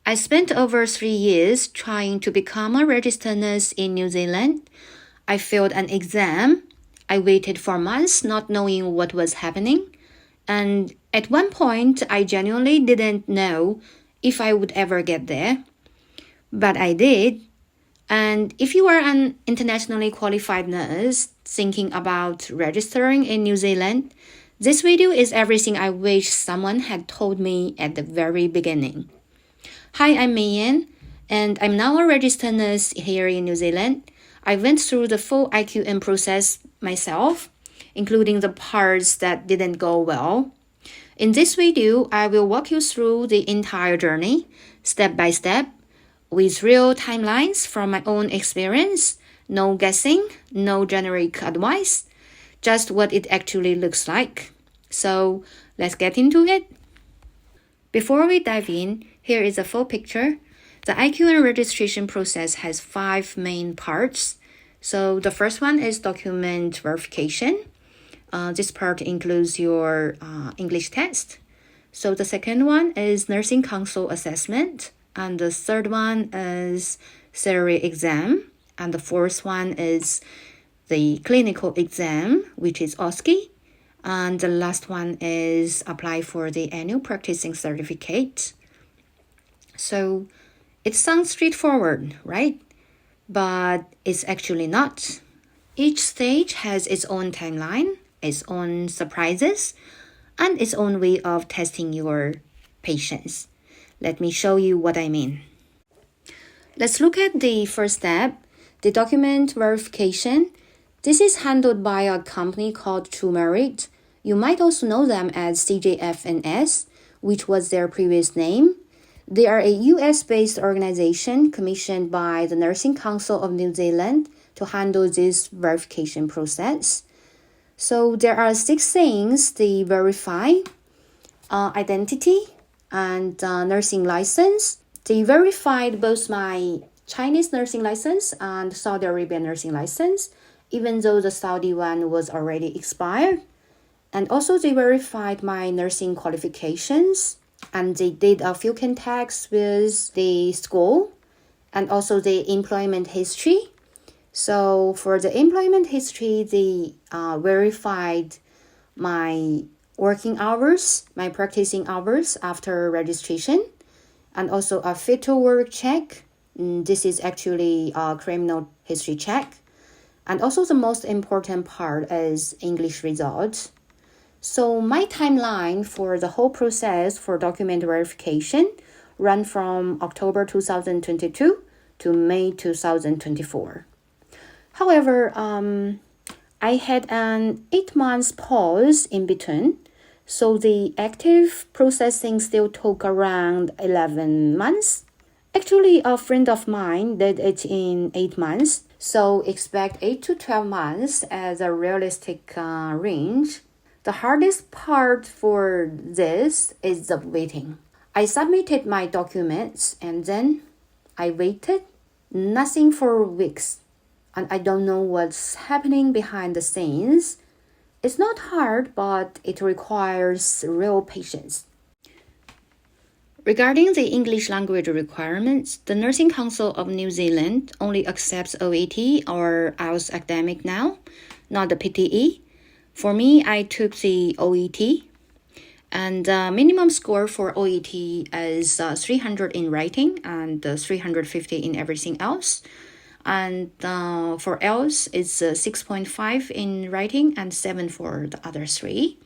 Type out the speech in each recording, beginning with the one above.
I spent over 3 years trying to become a registered nurse in New Zealand. I failed an exam. I waited for months not knowing what was happening. And at one point, I genuinely didn't know if I would ever get there. But I did. And if you are an internationally qualified nurse thinking about registering in New Zealand, this video is everything I wish someone had told me at the very beginning. Hi, I'm Meiyan, and I'm now a registered nurse here in New Zealand. I went through the full IQN process myself, including the parts that didn't go well. In this video, I will walk you through the entire journey, step by step, with real timelines from my own experience, no guessing, no generic advice, just what it actually looks like. So let's get into it. Before we dive in, here is a full picture. The IQN registration process has 5 main parts. So the first one is document verification. This part includes your English test. So the second one is nursing council assessment. And the third one is theory exam. And the fourth one is the clinical exam, which is OSCE. And the last one is apply for the annual practicing certificate. So it sounds straightforward, right? But it's actually not. Each stage has its own timeline, its own surprises, and its own way of testing your patience. Let me show you what I mean. Let's look at the first step, the document verification. This is handled by a company called TruMerit. You might also know them as CJFNS, which was their previous name. They are a US-based organization commissioned by the Nursing Council of New Zealand to handle this verification process. So there are 6 things they verify: identity and nursing license. They verified both my Chinese nursing license and Saudi Arabian nursing license, even though the Saudi one was already expired. And also they verified my nursing qualifications, and they did a few contacts with the school and also the employment history. So for the employment history, they verified my working hours, my practicing hours after registration, and also a fit to work check. This is actually a criminal history check. And also the most important part is English results. So my timeline for the whole process for document verification ran from October 2022 to May 2024. However, I had an 8 months pause in between, so the active processing still took around 11 months. Actually, a friend of mine did it in 8 months, so expect 8 to 12 months as a realistic range. The hardest part for this is the waiting. I submitted my documents and then I waited, nothing for weeks. And I don't know what's happening behind the scenes. It's not hard, but it requires real patience. Regarding the English language requirements, the Nursing Council of New Zealand only accepts OET or IELTS academic now, not the PTE. For me, I took the OET, and the minimum score for OET is 300 in writing and 350 in everything else. And for IELTS, it's 6.5 in writing and 7 for the other 3.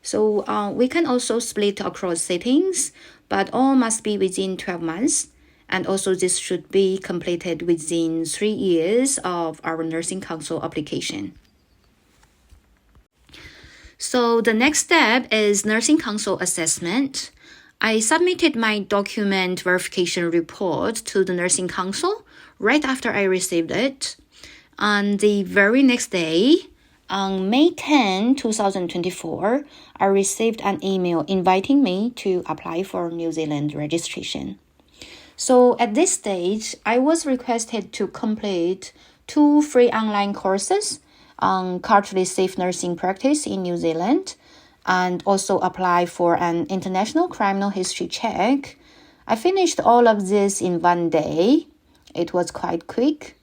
So we can also split across settings, but all must be within 12 months. And also this should be completed within 3 years of our Nursing Council application. So the next step is Nursing Council assessment. I submitted my document verification report to the Nursing Council right after I received it. On the very next day, on May 10, 2024, I received an email inviting me to apply for New Zealand registration. So at this stage, I was requested to complete 2 free online courses on culturally safe nursing practice in New Zealand, and also apply for an international criminal history check I finished all of this in one day. It was quite quick.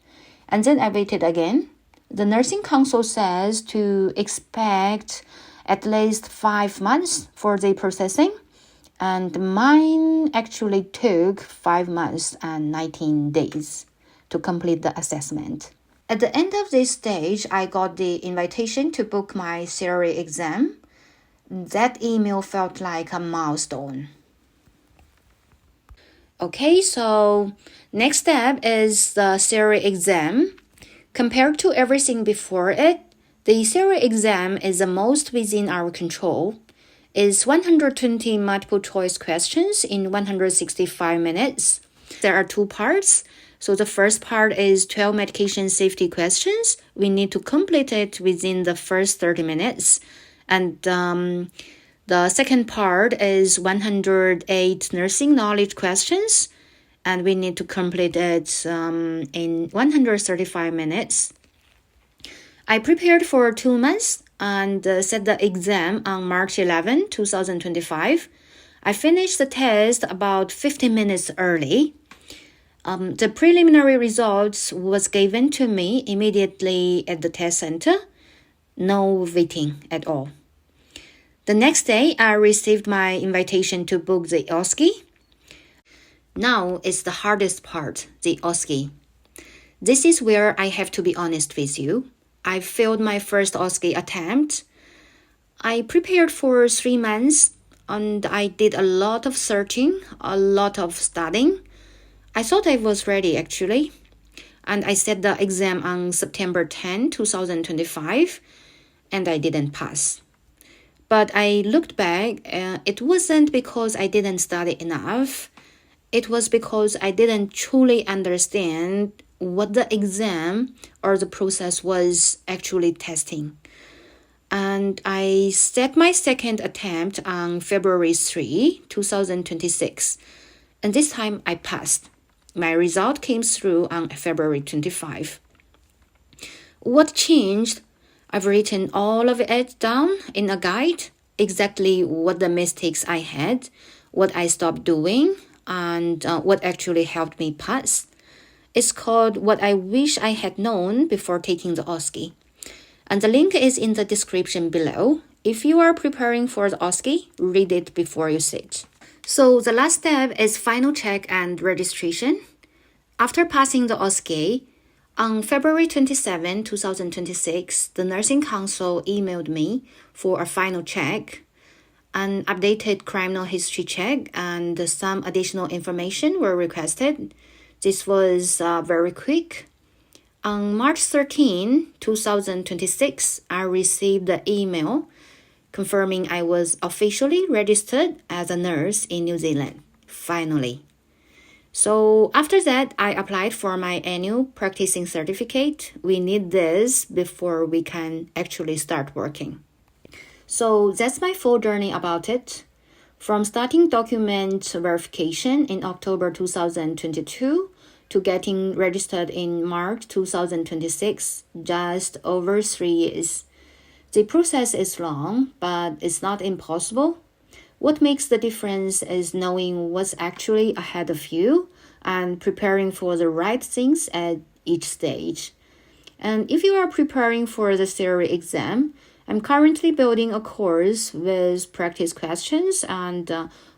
And then I waited again. The nursing council says to expect at least 5 months for the processing. And mine actually took 5 months and 19 days to complete the assessment. At the end of this stage, I got the invitation to book my theory exam. That email felt like a milestone. Okay, so next step is the theory exam. Compared to everything before it, the theory exam is the most within our control. It's 120 multiple choice questions in 165 minutes. There are 2 parts. So the first part is 12 medication safety questions. We need to complete it within the first 30 minutes. And the second part is 108 nursing knowledge questions, and we need to complete it in 135 minutes. I prepared for 2 months and set the exam on March 11, 2025. I finished the test about 15 minutes early. The preliminary results was given to me immediately at the test center. No waiting at all. The next day, I received my invitation to book the OSCE. Now is the hardest part, the OSCE. This is where I have to be honest with you. I failed my first OSCE attempt. I prepared for 3 months and I did a lot of searching, a lot of studying. I thought I was ready actually. And I set the exam on September 10, 2025, and I didn't pass. But I looked back, it wasn't because I didn't study enough. It was because I didn't truly understand what the exam or the process was actually testing. And I set my second attempt on February 3, 2026. And this time I passed. My result came through on February 25. What changed? I've written all of it down in a guide, exactly what the mistakes I had, what I stopped doing, and what actually helped me pass. It's called What I Wish I Had Known Before Taking the OSCE. And the link is in the description below. If you are preparing for the OSCE, read it before you sit. So the last step is final check and registration. After passing the OSCE, on February 27, 2026, the Nursing Council emailed me for a final check, an updated criminal history check, and some additional information were requested. This was very quick. On March 13, 2026, I received the email confirming I was officially registered as a nurse in New Zealand, finally. So after that, I applied for my annual practicing certificate. We need this before we can actually start working. So that's my full journey about it. From starting document verification in October 2022 to getting registered in March 2026, just over 3 years. The process is long, but it's not impossible. What makes the difference is knowing what's actually ahead of you and preparing for the right things at each stage. And if you are preparing for the theory exam, I'm currently building a course with practice questions and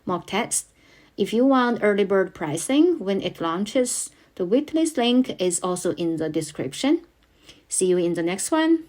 mock tests. If you want early bird pricing when it launches, the waitlist link is also in the description. See you in the next one.